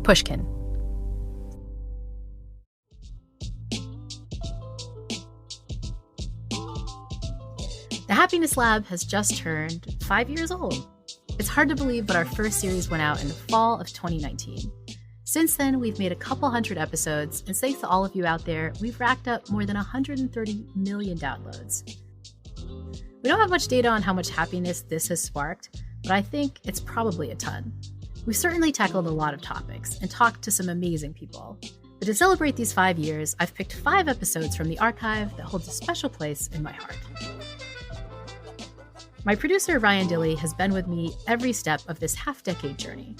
Pushkin. The Happiness Lab has just turned 5 years old. It's hard to believe, but our first series went out in the fall of 2019. Since then, we've made a couple hundred episodes, and thanks to all of you out there, we've racked up more than 130 million downloads. We don't have much data on how much happiness this has sparked, but I think it's probably a ton. We've certainly tackled a lot of topics and talked to some amazing people. But to celebrate these 5 years, I've picked 5 episodes from the archive that holds a special place in my heart. My producer, Ryan Dilley, has been with me every step of this half-decade journey.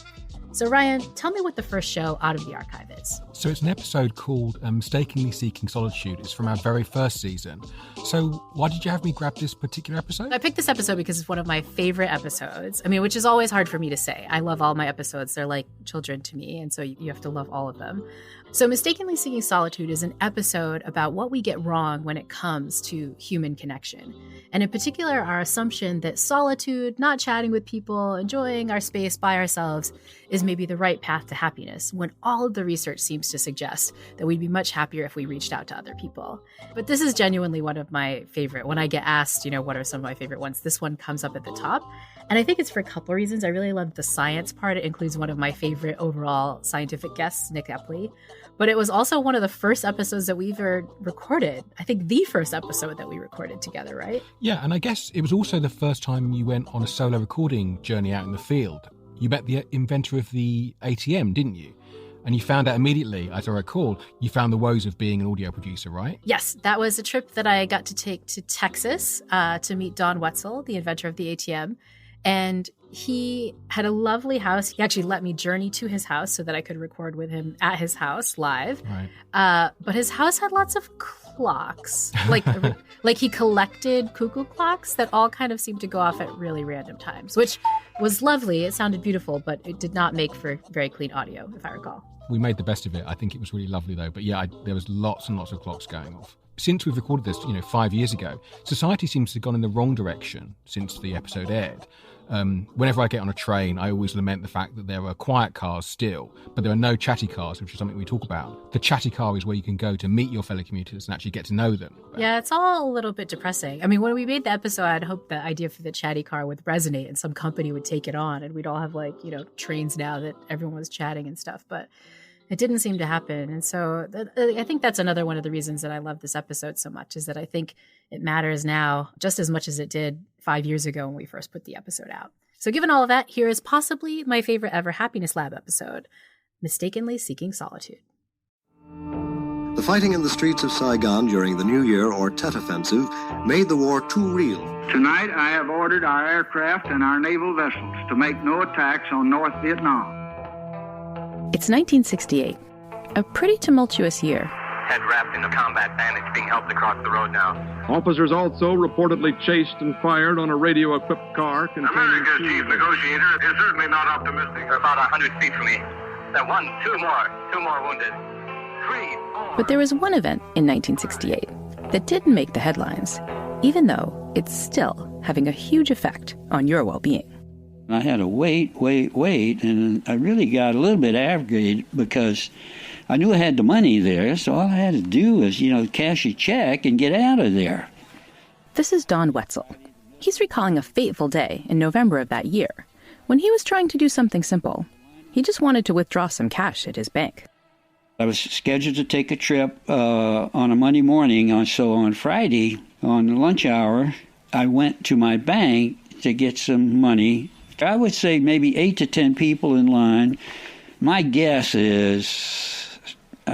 So Ryan, tell me what the first show out of the archive is. So it's an episode called Mistakenly Seeking Solitude. It's from our very first season. So why did you have me grab this particular episode? I picked this episode because it's one of my favorite episodes. I mean, which is always hard for me to say. I love all my episodes. They're like children to me, and so you have to love all of them. So Mistakenly Seeking Solitude is an episode about what we get wrong when it comes to human connection. And in particular, our assumption that solitude, not chatting with people, enjoying our space by ourselves, is maybe the right path to happiness, when all of the research seems to suggest that we'd be much happier if we reached out to other people. But this is genuinely one of my favorite. When I get asked, what are some of my favorite ones, this one comes up at the top. And I think it's for a couple of reasons. I really love the science part. It includes one of my favorite overall scientific guests, Nick Epley. But it was also one of the first episodes that we ever recorded. I think the first episode that we recorded together, right? Yeah, and I guess it was also the first time you went on a solo recording journey out in the field. You met the inventor of the ATM, didn't you? And you found out immediately, as I recall, you found the woes of being an audio producer, right? Yes, that was a trip that I got to take to Texas to meet Don Wetzel, the inventor of the ATM. And he had a lovely house. He actually let me journey to his house so that I could record with him at his house live. Right. But his house had lots of clocks. Like he collected cuckoo clocks that all kind of seemed to go off at really random times, which was lovely. It sounded beautiful, but it did not make for very clean audio, if I recall. We made the best of it. I think it was really lovely, though. But yeah, there was lots and lots of clocks going off. Since we've recorded this, 5 years ago, society seems to have gone in the wrong direction since the episode aired. Whenever I get on a train, I always lament the fact that there are quiet cars still, but there are no chatty cars, which is something we talk about. The chatty car is where you can go to meet your fellow commuters and actually get to know them. Yeah, it's all a little bit depressing. I mean, when we made the episode, I'd hoped the idea for the chatty car would resonate and some company would take it on and we'd all have trains now that everyone was chatting and stuff. But it didn't seem to happen. And so I think that's another one of the reasons that I love this episode so much, is that I think it matters now just as much as it did 5 years ago when we first put the episode out. So given all of that, here is possibly my favorite ever Happiness Lab episode, Mistakenly Seeking Solitude. The fighting in the streets of Saigon during the New Year or Tet Offensive made the war too real. Tonight, I have ordered our aircraft and our naval vessels to make no attacks on North Vietnam. It's 1968, a pretty tumultuous year. Head wrapped in a combat bandage being helped across the road now. Officers also reportedly chased and fired on a radio-equipped car containing... America's chief negotiator is certainly not optimistic. They're about 100 feet from me. There are 1, 2 more wounded. 3, 4... But there was one event in 1968 that didn't make the headlines, even though it's still having a huge effect on your well-being. I had to wait, and I really got a little bit aggravated because I knew I had the money there, so all I had to do was, cash a check and get out of there. This is Don Wetzel. He's recalling a fateful day in November of that year when he was trying to do something simple. He just wanted to withdraw some cash at his bank. I was scheduled to take a trip on a Monday morning, so on Friday, on the lunch hour, I went to my bank to get some money. I would say maybe 8 to 10 people in line. My guess is,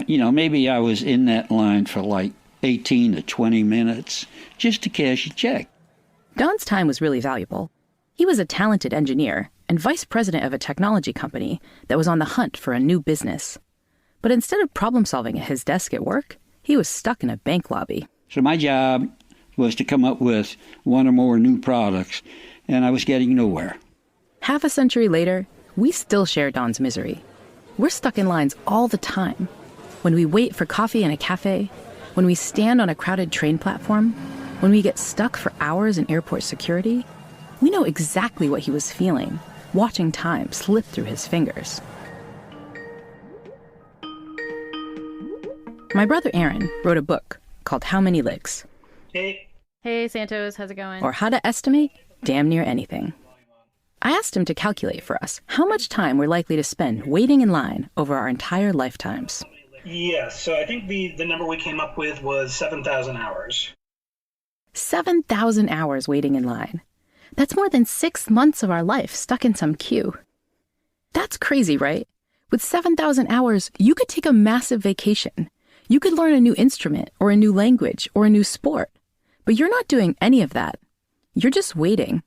maybe I was in that line for like 18 to 20 minutes just to cash a check. Don's time was really valuable. He was a talented engineer and vice president of a technology company that was on the hunt for a new business. But instead of problem solving at his desk at work, he was stuck in a bank lobby. So my job was to come up with one or more new products, and I was getting nowhere. Half a century later, we still share Don's misery. We're stuck in lines all the time. When we wait for coffee in a cafe, when we stand on a crowded train platform, when we get stuck for hours in airport security, we know exactly what he was feeling, watching time slip through his fingers. My brother Aaron wrote a book called How Many Licks? Hey. Hey, Santos, how's it going? Or How to Estimate Damn Near Anything. I asked him to calculate for us how much time we're likely to spend waiting in line over our entire lifetimes. Yeah, so I think the number we came up with was 7,000 hours. 7,000 hours waiting in line. That's more than 6 months of our life stuck in some queue. That's crazy, right? With 7,000 hours, you could take a massive vacation. You could learn a new instrument or a new language or a new sport. But you're not doing any of that. You're just waiting,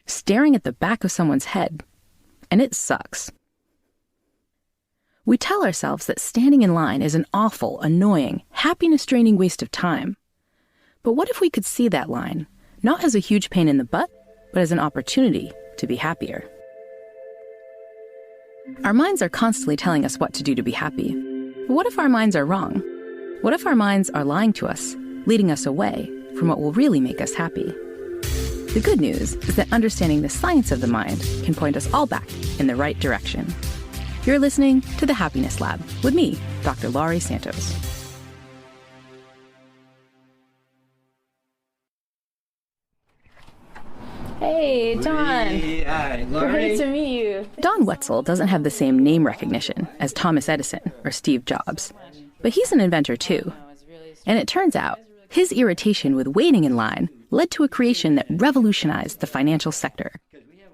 staring at the back of someone's head. And it sucks. We tell ourselves that standing in line is an awful, annoying, happiness-draining waste of time. But what if we could see that line, not as a huge pain in the butt, but as an opportunity to be happier? Our minds are constantly telling us what to do to be happy. But what if our minds are wrong? What if our minds are lying to us, leading us away from what will really make us happy? The good news is that understanding the science of the mind can point us all back in the right direction. You're listening to The Happiness Lab with me, Dr. Laurie Santos. Hey, Don. Hey, hi, Laurie. Great to meet you. Don Wetzel doesn't have the same name recognition as Thomas Edison or Steve Jobs, but he's an inventor too. And it turns out his irritation with waiting in line led to a creation that revolutionized the financial sector.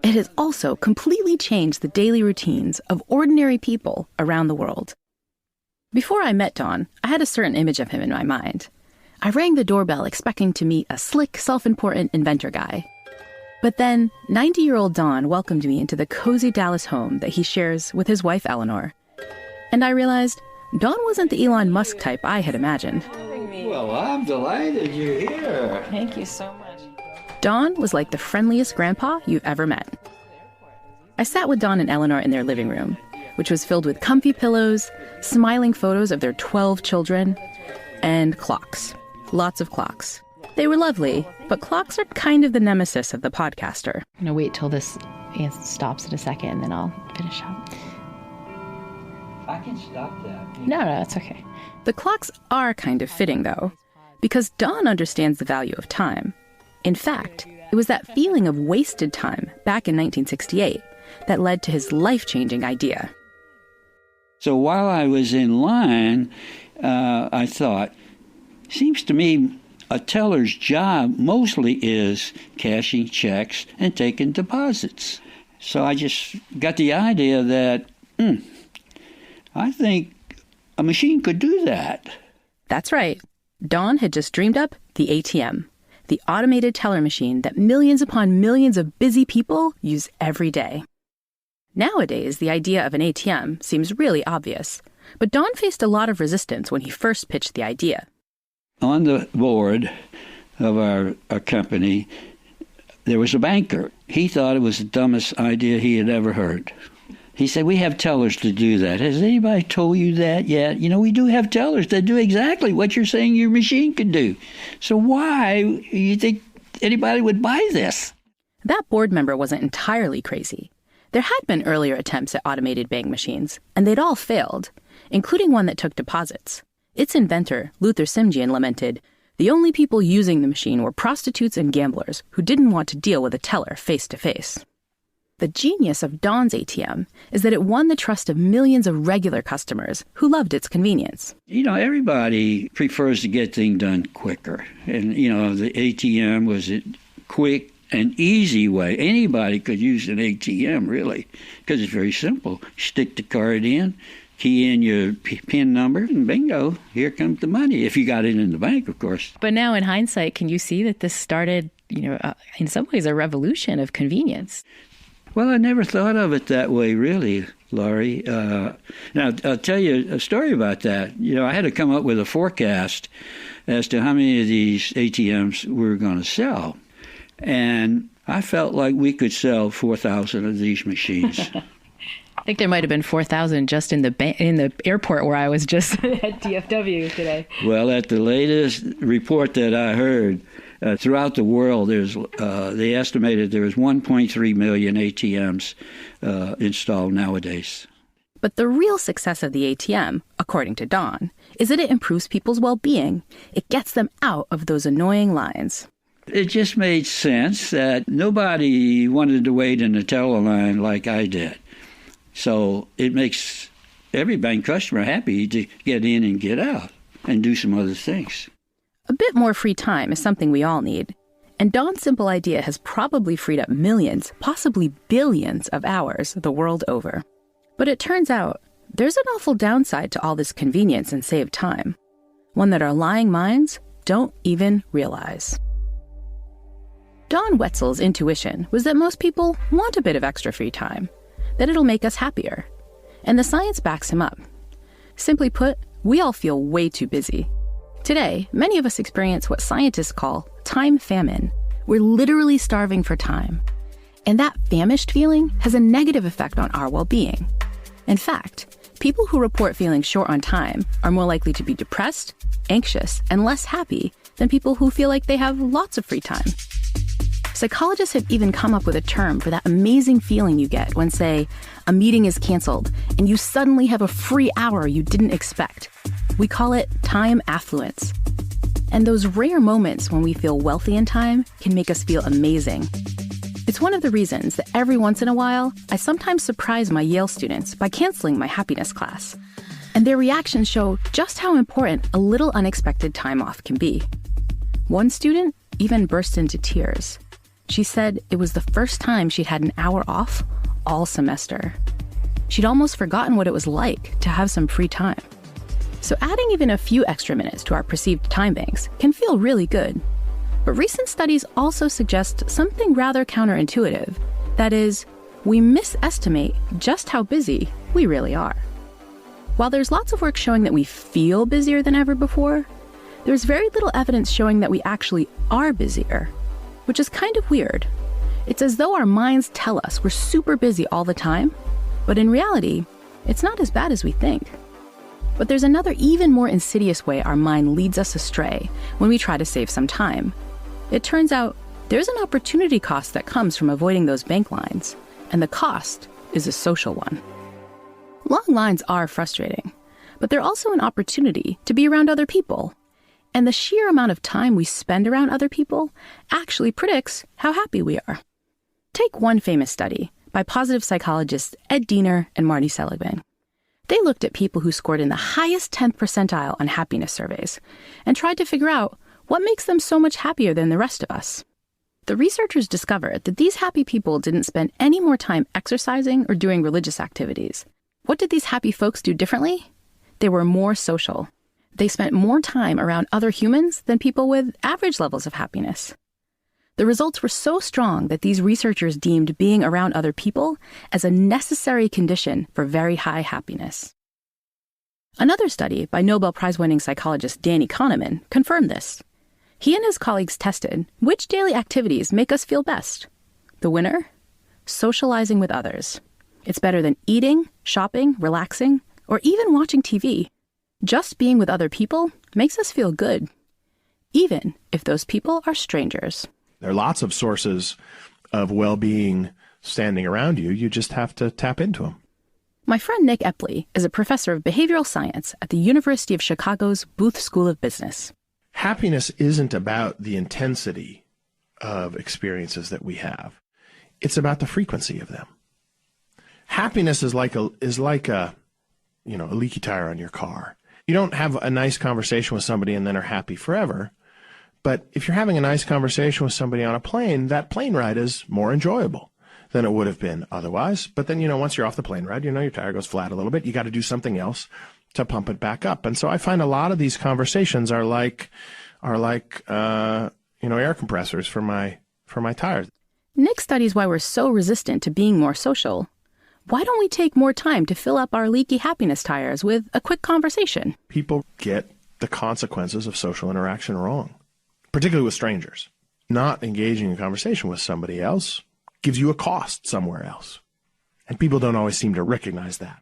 It has also completely changed the daily routines of ordinary people around the world. Before I met Don, I had a certain image of him in my mind. I rang the doorbell expecting to meet a slick, self-important inventor guy. But then, 90-year-old Don welcomed me into the cozy Dallas home that he shares with his wife, Eleanor. And I realized Don wasn't the Elon Musk type I had imagined. Well, I'm delighted you're here. Thank you so much. Don was like the friendliest grandpa you've ever met. I sat with Don and Eleanor in their living room, which was filled with comfy pillows, smiling photos of their 12 children, and clocks. Lots of clocks. They were lovely, but clocks are kind of the nemesis of the podcaster. I'm going to wait till this stops in a second, and then I'll finish up. I can stop that. No, it's okay. The clocks are kind of fitting, though, because Don understands the value of time. In fact, it was that feeling of wasted time back in 1968 that led to his life-changing idea. So while I was in line, I thought, seems to me a teller's job mostly is cashing checks and taking deposits. So I just got the idea that, I think a machine could do that. That's right. Don had just dreamed up the ATM, the automated teller machine that millions upon millions of busy people use every day. Nowadays, the idea of an ATM seems really obvious, but Don faced a lot of resistance when he first pitched the idea. On the board of our company, there was a banker. He thought it was the dumbest idea he had ever heard. He said, we have tellers to do that. Has anybody told you that yet? You know, we do have tellers that do exactly what you're saying your machine can do. So why do you think anybody would buy this? That board member wasn't entirely crazy. There had been earlier attempts at automated bank machines, and they'd all failed, including one that took deposits. Its inventor, Luther Simjian, lamented, the only people using the machine were prostitutes and gamblers who didn't want to deal with a teller face-to-face. The genius of Don's ATM is that it won the trust of millions of regular customers who loved its convenience. You know, everybody prefers to get things done quicker. And, you know, the ATM was a quick and easy way. Anybody could use an ATM, really, because it's very simple. Stick the card in, key in your PIN number, and bingo, here comes the money, if you got it in the bank, of course. But now in hindsight, can you see that this started, in some ways a revolution of convenience? Well, I never thought of it that way, really, Laurie. Now, I'll tell you a story about that. You know, I had to come up with a forecast as to how many of these ATMs we were going to sell. And I felt like we could sell 4,000 of these machines. I think there might have been 4,000 just in the airport where I was just at DFW today. Well, at the latest report that I heard, throughout the world, they estimated there was 1.3 million ATMs installed nowadays. But the real success of the ATM, according to Don, is that it improves people's well-being. It gets them out of those annoying lines. It just made sense that nobody wanted to wait in the teller line like I did. So it makes every bank customer happy to get in and get out and do some other things. A bit more free time is something we all need. And Don's simple idea has probably freed up millions, possibly billions of hours the world over. But it turns out there's an awful downside to all this convenience and saved time, one that our lying minds don't even realize. Don Wetzel's intuition was that most people want a bit of extra free time, that it'll make us happier. And the science backs him up. Simply put, we all feel way too busy. Today, many of us experience what scientists call time famine. We're literally starving for time. And that famished feeling has a negative effect on our well-being. In fact, people who report feeling short on time are more likely to be depressed, anxious, and less happy than people who feel like they have lots of free time. Psychologists have even come up with a term for that amazing feeling you get when, say, a meeting is canceled and you suddenly have a free hour you didn't expect. We call it time affluence. And those rare moments when we feel wealthy in time can make us feel amazing. It's one of the reasons that every once in a while, I sometimes surprise my Yale students by canceling my happiness class. And their reactions show just how important a little unexpected time off can be. One student even burst into tears. She said it was the first time she'd had an hour off all semester. She'd almost forgotten what it was like to have some free time. So adding even a few extra minutes to our perceived time banks can feel really good. But recent studies also suggest something rather counterintuitive. That is, we misestimate just how busy we really are. While there's lots of work showing that we feel busier than ever before, there's very little evidence showing that we actually are busier, which is kind of weird. It's as though our minds tell us we're super busy all the time, but in reality, it's not as bad as we think. But there's another even more insidious way our mind leads us astray when we try to save some time. It turns out there's an opportunity cost that comes from avoiding those bank lines, and the cost is a social one. Long lines are frustrating, but they're also an opportunity to be around other people. And the sheer amount of time we spend around other people actually predicts how happy we are. Take one famous study by positive psychologists Ed Diener and Marty Seligman. They looked at people who scored in the highest 10th percentile on happiness surveys and tried to figure out what makes them so much happier than the rest of us. The researchers discovered that these happy people didn't spend any more time exercising or doing religious activities. What did these happy folks do differently? They were more social. They spent more time around other humans than people with average levels of happiness. The results were so strong that these researchers deemed being around other people as a necessary condition for very high happiness. Another study by Nobel Prize-winning psychologist Danny Kahneman confirmed this. He and his colleagues tested which daily activities make us feel best. The winner? Socializing with others. It's better than eating, shopping, relaxing, or even watching TV. Just being with other people makes us feel good, even if those people are strangers. There are lots of sources of well-being standing around you. You just have to tap into them. My friend Nick Epley is a professor of behavioral science at the University of Chicago's Booth School of Business. Happiness isn't about the intensity of experiences that we have. It's about the frequency of them. Happiness is like a leaky tire on your car. You don't have a nice conversation with somebody and then are happy forever. But if you're having a nice conversation with somebody on a plane, that plane ride is more enjoyable than it would have been otherwise. But then, once you're off the plane ride, your tire goes flat a little bit. You got to do something else to pump it back up. And so I find a lot of these conversations are like air compressors for my tires. Nick studies why we're so resistant to being more social. Why don't we take more time to fill up our leaky happiness tires with a quick conversation? People get the consequences of social interaction wrong, particularly with strangers. Not engaging in conversation with somebody else gives you a cost somewhere else. And people don't always seem to recognize that.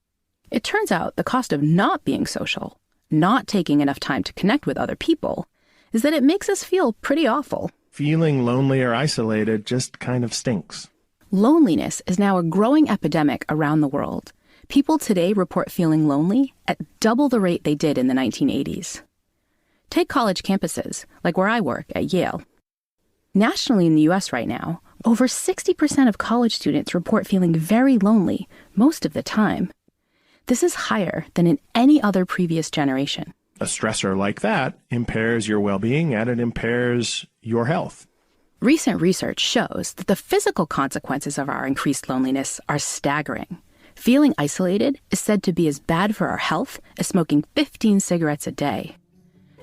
It turns out the cost of not being social, not taking enough time to connect with other people, is that it makes us feel pretty awful. Feeling lonely or isolated just kind of stinks. Loneliness is now a growing epidemic around the world. People today report feeling lonely at double the rate they did in the 1980s. Take college campuses, like where I work at Yale. Nationally in the U.S. right now, over 60% of college students report feeling very lonely most of the time. This is higher than in any other previous generation. A stressor like that impairs your well-being and it impairs your health. Recent research shows that the physical consequences of our increased loneliness are staggering. Feeling isolated is said to be as bad for our health as smoking 15 cigarettes a day.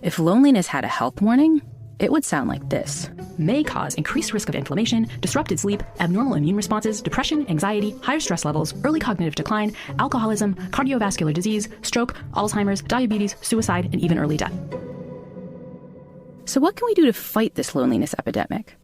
If loneliness had a health warning, it would sound like this. May cause increased risk of inflammation, disrupted sleep, abnormal immune responses, depression, anxiety, higher stress levels, early cognitive decline, alcoholism, cardiovascular disease, stroke, Alzheimer's, diabetes, suicide, and even early death. So what can we do to fight this loneliness epidemic?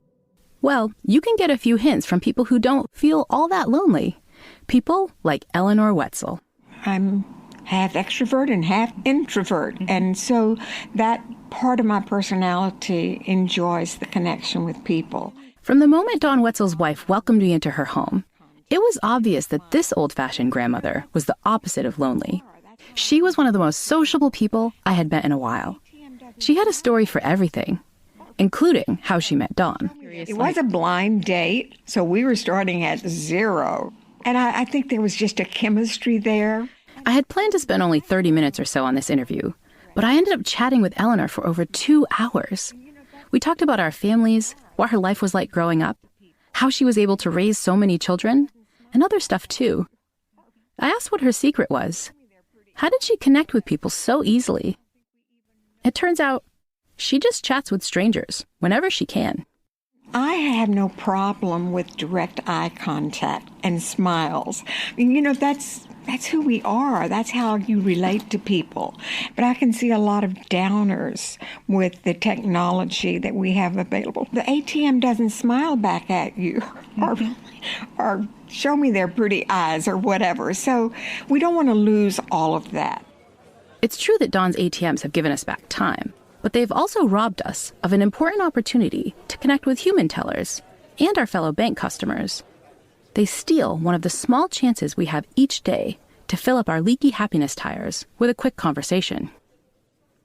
Well, you can get a few hints from people who don't feel all that lonely. People like Eleanor Wetzel. I'm half extrovert and half introvert, and so that part of my personality enjoys the connection with people. From the moment Dawn Wetzel's wife welcomed me into her home, it was obvious that this old-fashioned grandmother was the opposite of lonely. She was one of the most sociable people I had met in a while. She had a story for everything, including how she met Dawn. It was a blind date, so we were starting at zero. And I think there was just a chemistry there. I had planned to spend only 30 minutes or so on this interview, but I ended up chatting with Eleanor for over 2 hours. We talked about our families, what her life was like growing up, how she was able to raise so many children, and other stuff too. I asked what her secret was. How did she connect with people so easily? It turns out she just chats with strangers whenever she can. I have no problem with direct eye contact and smiles. You know, that's who we are. That's how you relate to people. But I can see a lot of downers with the technology that we have available. The ATM doesn't smile back at you or show me their pretty eyes or whatever. So we don't want to lose all of that. It's true that Dawn's ATMs have given us back time, but they've also robbed us of an important opportunity to connect with human tellers and our fellow bank customers. They steal one of the small chances we have each day to fill up our leaky happiness tires with a quick conversation.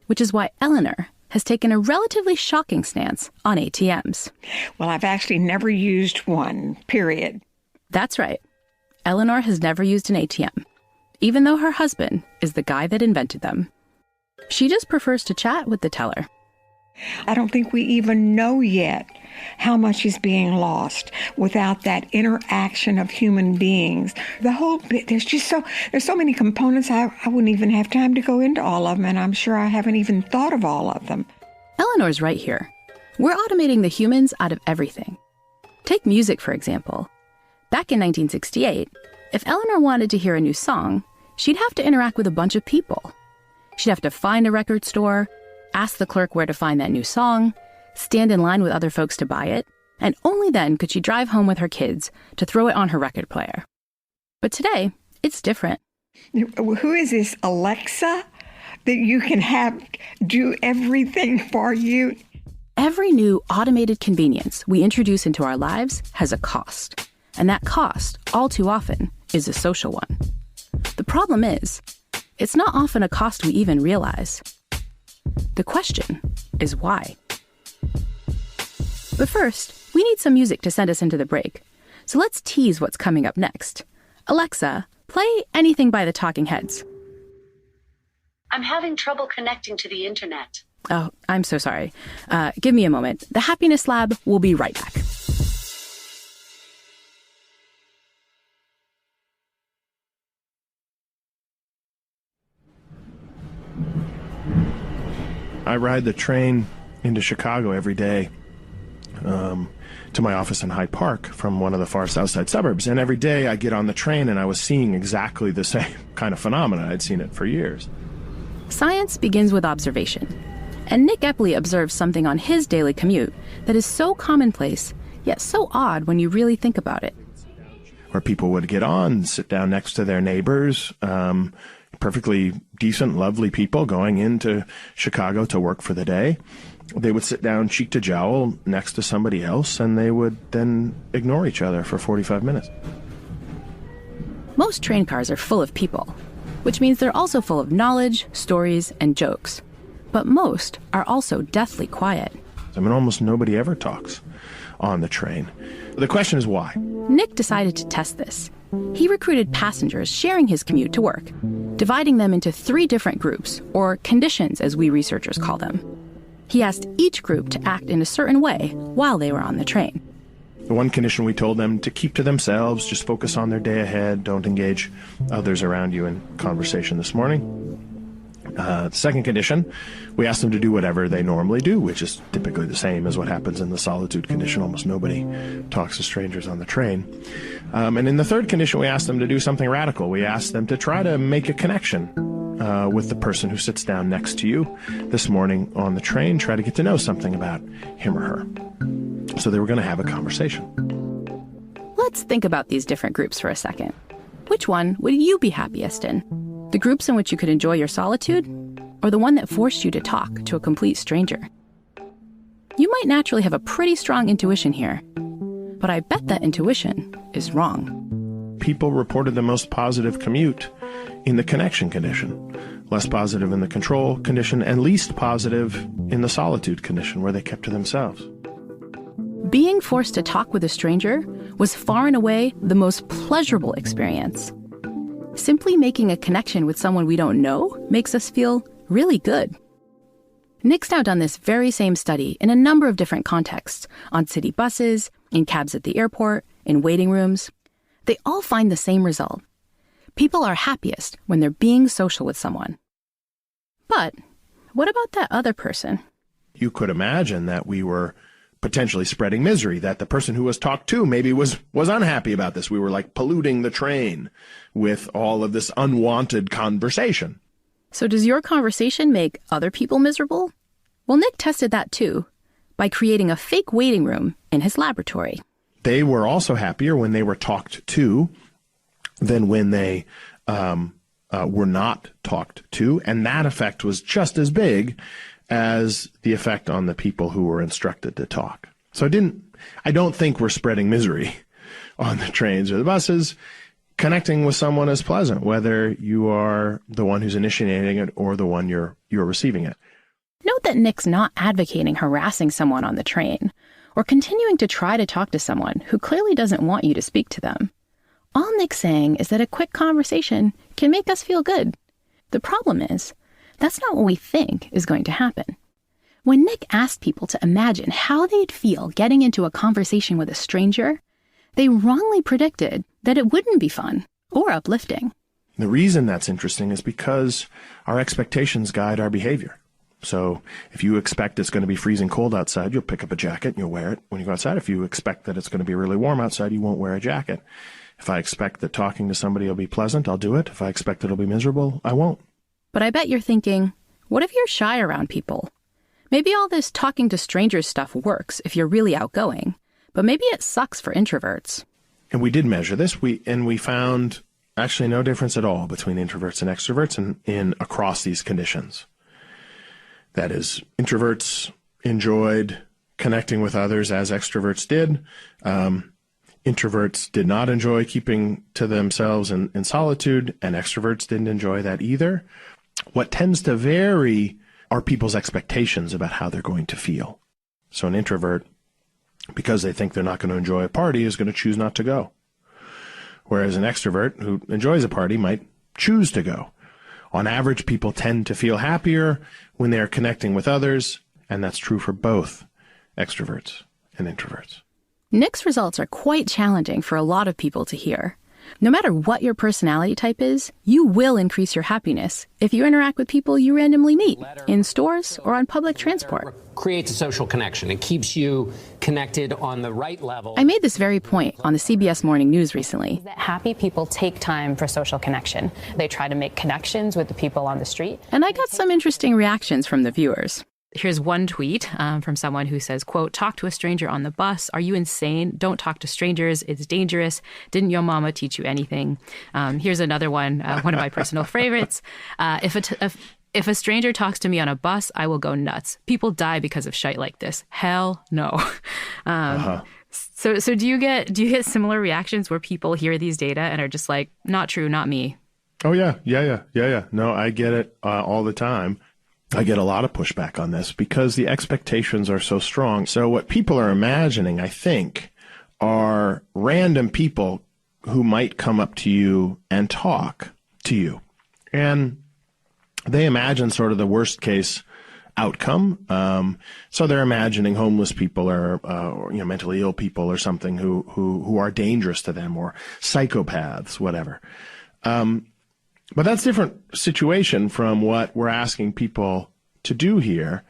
Which is why Eleanor has taken a relatively shocking stance on ATMs. Well, I've actually never used one, period. That's right. Eleanor has never used an ATM, even though her husband is the guy that invented them. She just prefers to chat with the teller. I don't think we even know yet how much is being lost without that interaction of human beings. The whole bit, there's so many components, I wouldn't even have time to go into all of them, and I'm sure I haven't even thought of all of them. Eleanor's right here. We're automating the humans out of everything. Take music, for example. Back in 1968, if Eleanor wanted to hear a new song, she'd have to interact with a bunch of people. She'd have to find a record store, ask the clerk where to find that new song, stand in line with other folks to buy it, and only then could she drive home with her kids to throw it on her record player. But today, it's different. Who is this, Alexa, that you can have do everything for you? Every new automated convenience we introduce into our lives has a cost. And that cost, all too often, is a social one. The problem is, it's not often a cost we even realize. The question is why? But first, we need some music to send us into the break. So let's tease what's coming up next. Alexa, play anything by the Talking Heads. I'm having trouble connecting to the internet. Oh, I'm so sorry. Give me a moment. The Happiness Lab will be right back. I ride the train into Chicago every day to my office in Hyde Park from one of the far south side suburbs. And every day I get on the train and I was seeing exactly the same kind of phenomena. I'd seen it for years. Science begins with observation. And Nick Epley observes something on his daily commute that is so commonplace, yet so odd when you really think about it. Where people would get on, sit down next to their neighbors, perfectly decent, lovely people going into Chicago to work for the day. They would sit down cheek to jowl next to somebody else, and they would then ignore each other for 45 minutes. Most train cars are full of people, which means they're also full of knowledge, stories, and jokes. But most are also deathly quiet. I mean, almost nobody ever talks on the train. The question is why? Nick decided to test this. He recruited passengers sharing his commute to work, dividing them into 3 different groups, or conditions as we researchers call them. He asked each group to act in a certain way while they were on the train. The one condition, we told them to keep to themselves, just focus on their day ahead, don't engage others around you in conversation this morning. The second condition, we asked them to do whatever they normally do, which is typically the same as what happens in the solitude condition. Almost nobody talks to strangers on the train. And in the third condition, we asked them to do something radical. We asked them to try to make a connection with the person who sits down next to you this morning on the train, try to get to know something about him or her. So they were going to have a conversation. Let's think about these different groups for a second. Which one would you be happiest in? The groups in which you could enjoy your solitude, or the one that forced you to talk to a complete stranger? You might naturally have a pretty strong intuition here, but I bet that intuition is wrong. People reported the most positive commute in the connection condition, less positive in the control condition, and least positive in the solitude condition, where they kept to themselves. Being forced to talk with a stranger was far and away the most pleasurable experience. Simply making a connection with someone we don't know makes us feel really good. Nick's now done this very same study in a number of different contexts, on city buses, in cabs at the airport, in waiting rooms. They all find the same result. People are happiest when they're being social with someone. But what about that other person? You could imagine that we were potentially spreading misery, that the person who was talked to maybe was unhappy about this. We were like polluting the train with all of this unwanted conversation. So does your conversation make other people miserable? Well, Nick tested that too, by creating a fake waiting room in his laboratory. They were also happier when they were talked to than when they were not talked to, and that effect was just as big as the effect on the people who were instructed to talk. So I don't think we're spreading misery on the trains or the buses. Connecting with someone is pleasant, whether you are the one who's initiating it or the one you're receiving it. Note that Nick's not advocating harassing someone on the train or continuing to try to talk to someone who clearly doesn't want you to speak to them. All Nick's saying is that a quick conversation can make us feel good. The problem is, that's not what we think is going to happen. When Nick asked people to imagine how they'd feel getting into a conversation with a stranger, they wrongly predicted that it wouldn't be fun or uplifting. The reason that's interesting is because our expectations guide our behavior. So if you expect it's going to be freezing cold outside, you'll pick up a jacket and you'll wear it when you go outside. If you expect that it's going to be really warm outside, you won't wear a jacket. If I expect that talking to somebody will be pleasant, I'll do it. If I expect it'll be miserable, I won't. But I bet you're thinking, what if you're shy around people? Maybe all this talking to strangers stuff works if you're really outgoing, but maybe it sucks for introverts. And we did measure this, we found actually no difference at all between introverts and extroverts in across these conditions. That is, introverts enjoyed connecting with others as extroverts did. Introverts did not enjoy keeping to themselves in solitude, and extroverts didn't enjoy that either. What tends to vary are people's expectations about how they're going to feel. So an introvert, because they think they're not going to enjoy a party, is going to choose not to go. Whereas an extrovert who enjoys a party might choose to go. On average, people tend to feel happier when they are connecting with others, and that's true for both extroverts and introverts. Nick's results are quite challenging for a lot of people to hear. No matter what your personality type is, you will increase your happiness if you interact with people you randomly meet in stores or on public transport. Creates a social connection. It keeps you connected on the right level. I made this very point on the CBS Morning News recently. That happy people take time for social connection. They try to make connections with the people on the street. And I got some interesting reactions from the viewers. Here's one tweet from someone who says, quote, "Talk to a stranger on the bus. Are you insane? Don't talk to strangers. It's dangerous. Didn't your mama teach you anything?" Here's another one, one of my personal favorites. If a stranger talks to me on a bus, I will go nuts. People die because of shite like this. Hell no. So do you get similar reactions where people hear these data and are just like, not true, not me? Oh, yeah. No, I get it all the time. I get a lot of pushback on this because the expectations are so strong. So what people are imagining, I think, are random people who might come up to you and talk to you. And they imagine sort of the worst case outcome. So they're imagining homeless people or mentally ill people or something who are dangerous to them, or psychopaths, whatever. But that's a different situation from what we're asking people to do here.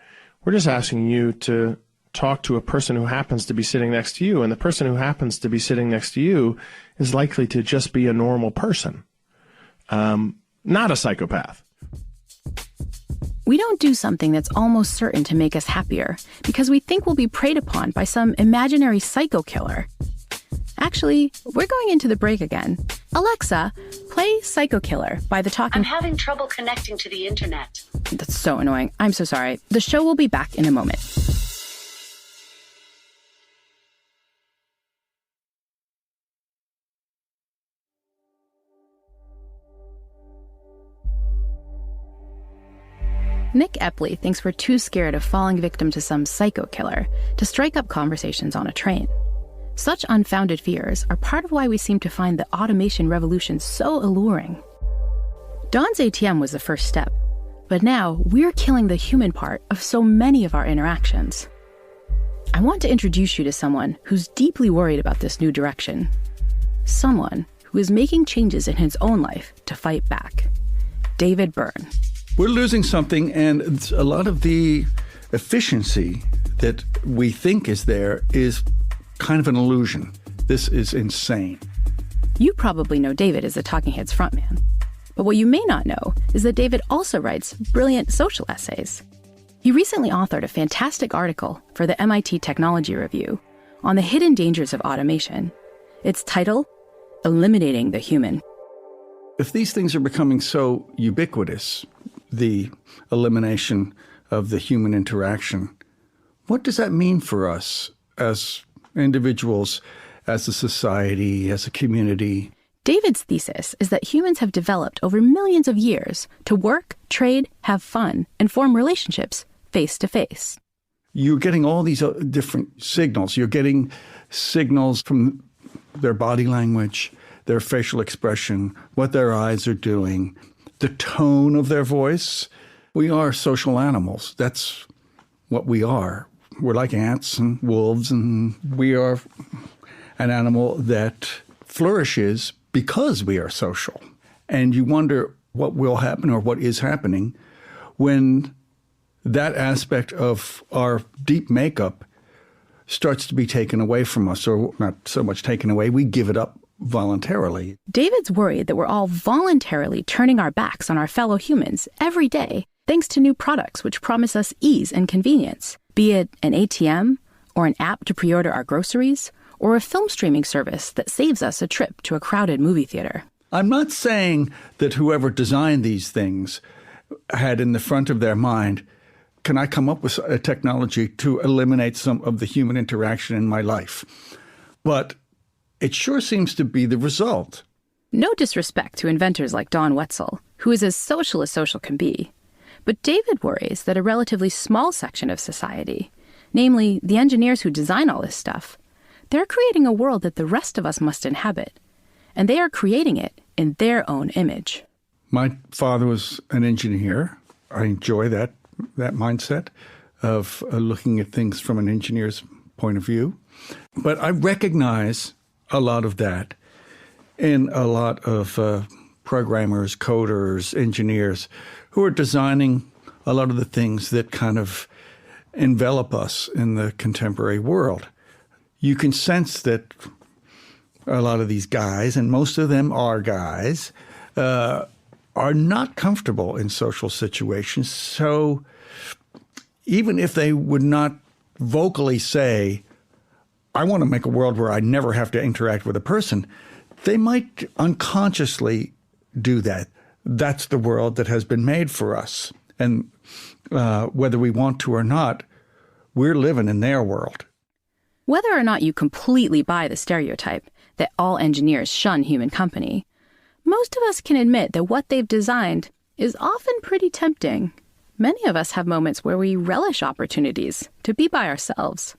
We're just asking you to talk to a person who happens to be sitting next to you, and the person who happens to be sitting next to you is likely to just be a normal person, not a psychopath. We don't do something that's almost certain to make us happier because we think we'll be preyed upon by some imaginary psycho killer. Actually, we're going into the break again. Alexa, play Psycho Killer by The Talking... I'm having trouble connecting to the internet. That's so annoying. I'm so sorry. The show will be back in a moment. Nick Epley thinks we're too scared of falling victim to some psycho killer to strike up conversations on a train. Such unfounded fears are part of why we seem to find the automation revolution so alluring. Don's ATM was the first step, but now we're killing the human part of so many of our interactions. I want to introduce you to someone who's deeply worried about this new direction. Someone who is making changes in his own life to fight back. David Byrne. We're losing something, and a lot of the efficiency that we think is there is kind of an illusion. This is insane. You probably know David as the Talking Heads frontman. But what you may not know is that David also writes brilliant social essays. He recently authored a fantastic article for the MIT Technology Review on the hidden dangers of automation. Its title, Eliminating the Human. If these things are becoming so ubiquitous, the elimination of the human interaction, what does that mean for us as individuals, as a society, as a community? David's thesis is that humans have developed over millions of years to work, trade, have fun, and form relationships face to face. You're getting all these different signals. You're getting signals from their body language, their facial expression, what their eyes are doing, the tone of their voice. We are social animals. That's what we are. We're like ants and wolves, and we are an animal that flourishes because we are social. And you wonder what will happen or what is happening when that aspect of our deep makeup starts to be taken away from us, or not so much taken away, we give it up voluntarily. David's worried that we're all voluntarily turning our backs on our fellow humans every day, thanks to new products which promise us ease and convenience, be it an ATM, or an app to pre-order our groceries, or a film streaming service that saves us a trip to a crowded movie theater. I'm not saying that whoever designed these things had in the front of their mind, can I come up with a technology to eliminate some of the human interaction in my life? But it sure seems to be the result. No disrespect to inventors like Don Wetzel, who is as social as social can be. But David worries that a relatively small section of society, namely the engineers who design all this stuff, they're creating a world that the rest of us must inhabit. And they are creating it in their own image. My father was an engineer. I enjoy that mindset of looking at things from an engineer's point of view. But I recognize a lot of that in a lot of programmers, coders, engineers who are designing a lot of the things that kind of envelop us in the contemporary world. You can sense that a lot of these guys, and most of them are guys, are not comfortable in social situations. So even if they would not vocally say, I want to make a world where I never have to interact with a person, they might unconsciously do that. That's the world that has been made for us. And whether we want to or not, we're living in their world. Whether or not you completely buy the stereotype that all engineers shun human company, most of us can admit that what they've designed is often pretty tempting. Many of us have moments where we relish opportunities to be by ourselves,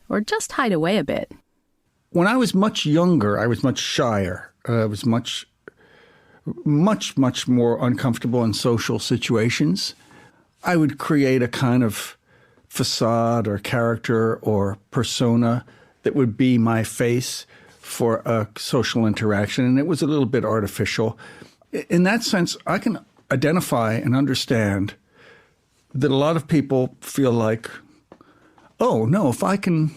or just hide away a bit. When I was much younger, I was much shyer. I was much more uncomfortable in social situations. I would create a kind of facade or character or persona that would be my face for a social interaction, and it was a little bit artificial. In that sense, I can identify and understand that a lot of people feel like, oh, no, if I can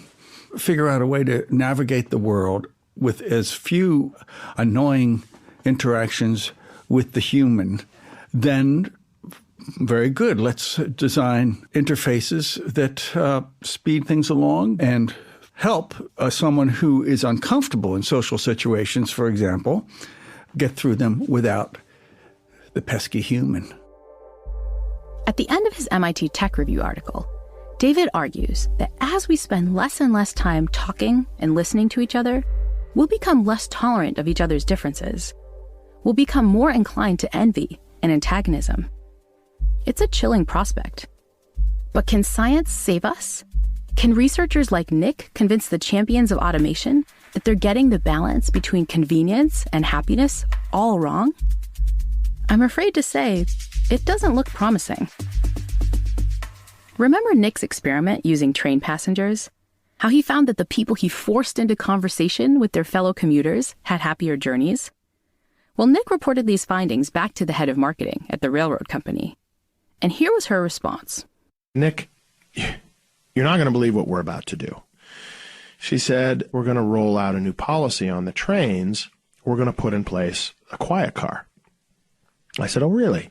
figure out a way to navigate the world with as few annoying interactions with the human, then very good. Let's design interfaces that speed things along and help someone who is uncomfortable in social situations, for example, get through them without the pesky human. At the end of his MIT Tech Review article, David argues that as we spend less and less time talking and listening to each other, we'll become less tolerant of each other's differences. We'll become more inclined to envy and antagonism. It's a chilling prospect. But can science save us? Can researchers like Nick convince the champions of automation that they're getting the balance between convenience and happiness all wrong? I'm afraid to say, it doesn't look promising. Remember Nick's experiment using train passengers? How he found that the people he forced into conversation with their fellow commuters had happier journeys? Well, Nick reported these findings back to the head of marketing at the railroad company. And here was her response. Nick, you're not going to believe what we're about to do. She said, we're going to roll out a new policy on the trains. We're going to put in place a quiet car. I said, oh, really?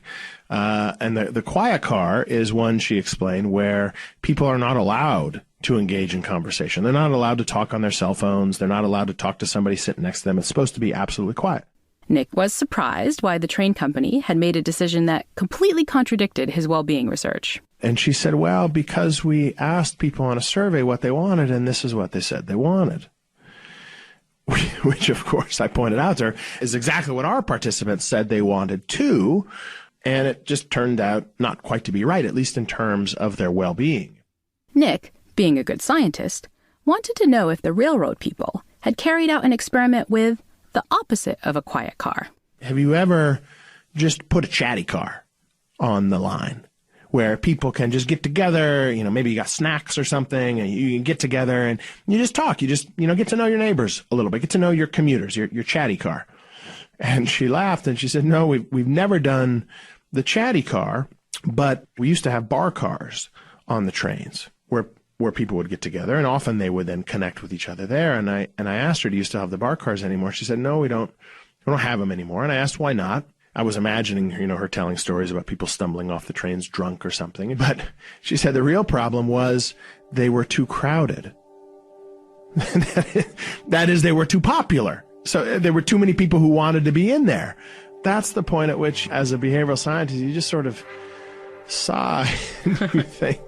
And the quiet car is one, she explained, where people are not allowed to engage in conversation. They're not allowed to talk on their cell phones. They're not allowed to talk to somebody sitting next to them. It's supposed to be absolutely quiet. Nick was surprised why the train company had made a decision that completely contradicted his well-being research. And she said, well, because we asked people on a survey what they wanted, and this is what they said they wanted. Which, of course, I pointed out to her, is exactly what our participants said they wanted too. And it just turned out not quite to be right, at least in terms of their well-being. Nick, being a good scientist, wanted to know if the railroad people had carried out an experiment with the opposite of a quiet car. Have you ever just put a chatty car on the line where people can just get together, maybe you got snacks or something, and you can get together and you just talk. You just, get to know your neighbors a little bit, get to know your commuters, your chatty car. And she laughed and she said, no, we've never done the chatty car, but we used to have bar cars on the trains where people would get together, and often they would then connect with each other there. And I asked her, do you still have the bar cars anymore? She said, no, we don't have them anymore. And I asked why not. I was imagining, her telling stories about people stumbling off the trains drunk or something. But she said the real problem was they were too crowded. That is, they were too popular. So there were too many people who wanted to be in there. That's the point at which, as a behavioral scientist, you just sort of sigh and you think,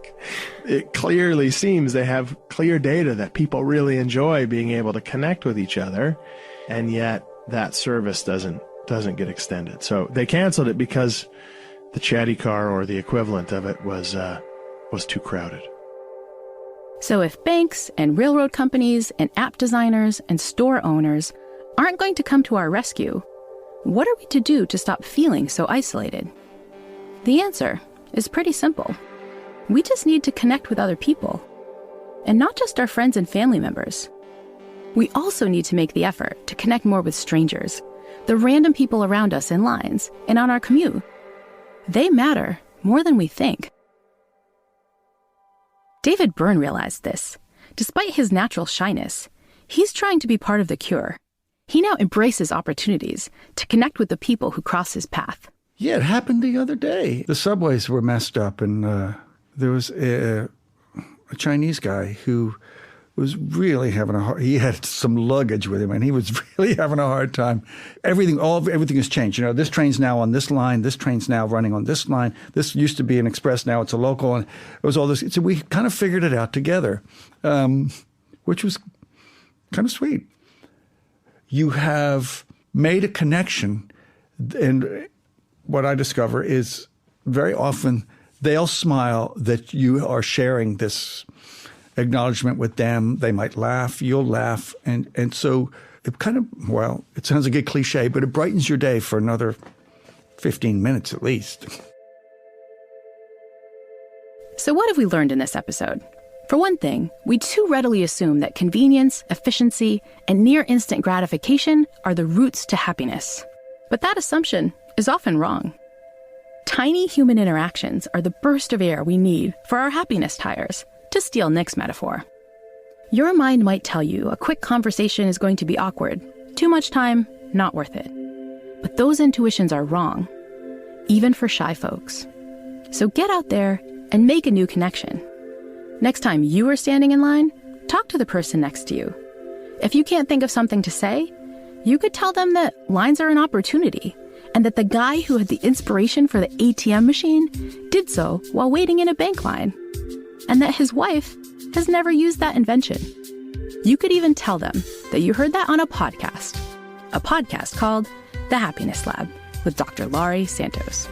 it clearly seems they have clear data that people really enjoy being able to connect with each other, and yet that service doesn't get extended. So they canceled it because the chatty car, or the equivalent of it, was too crowded. So if banks and railroad companies and app designers and store owners aren't going to come to our rescue, what are we to do to stop feeling so isolated? The answer is pretty simple. We just need to connect with other people, and not just our friends and family members. We also need to make the effort to connect more with strangers, the random people around us in lines and on our commute. They matter more than we think. David Byrne realized this. Despite his natural shyness, he's trying to be part of the cure. He now embraces opportunities to connect with the people who cross his path. Yeah, it happened the other day. The subways were messed up, and there was a Chinese guy who was really having he had some luggage with him, and he was really having a hard time. Everything has changed. This train's now on this line. This train's now running on this line. This used to be an express. Now it's a local. And it was all this. So we kind of figured it out together. which was kind of sweet. You have made a connection, and what I discover is very often they'll smile that you are sharing this acknowledgement with them. They might laugh, you'll laugh, and so it kind of, well, it sounds like a cliche, but it brightens your day for another 15 minutes at least. So what have we learned in this episode? For one thing, we too readily assume that convenience, efficiency, and near-instant gratification are the roots to happiness. But that assumption is often wrong. Tiny human interactions are the burst of air we need for our happiness tires, to steal Nick's metaphor. Your mind might tell you a quick conversation is going to be awkward. Too much time, not worth it. But those intuitions are wrong, even for shy folks. So get out there and make a new connection. Next time you are standing in line, talk to the person next to you. If you can't think of something to say, you could tell them that lines are an opportunity, and that the guy who had the inspiration for the ATM machine did so while waiting in a bank line, and that his wife has never used that invention. You could even tell them that you heard that on a podcast called The Happiness Lab with Dr. Laurie Santos.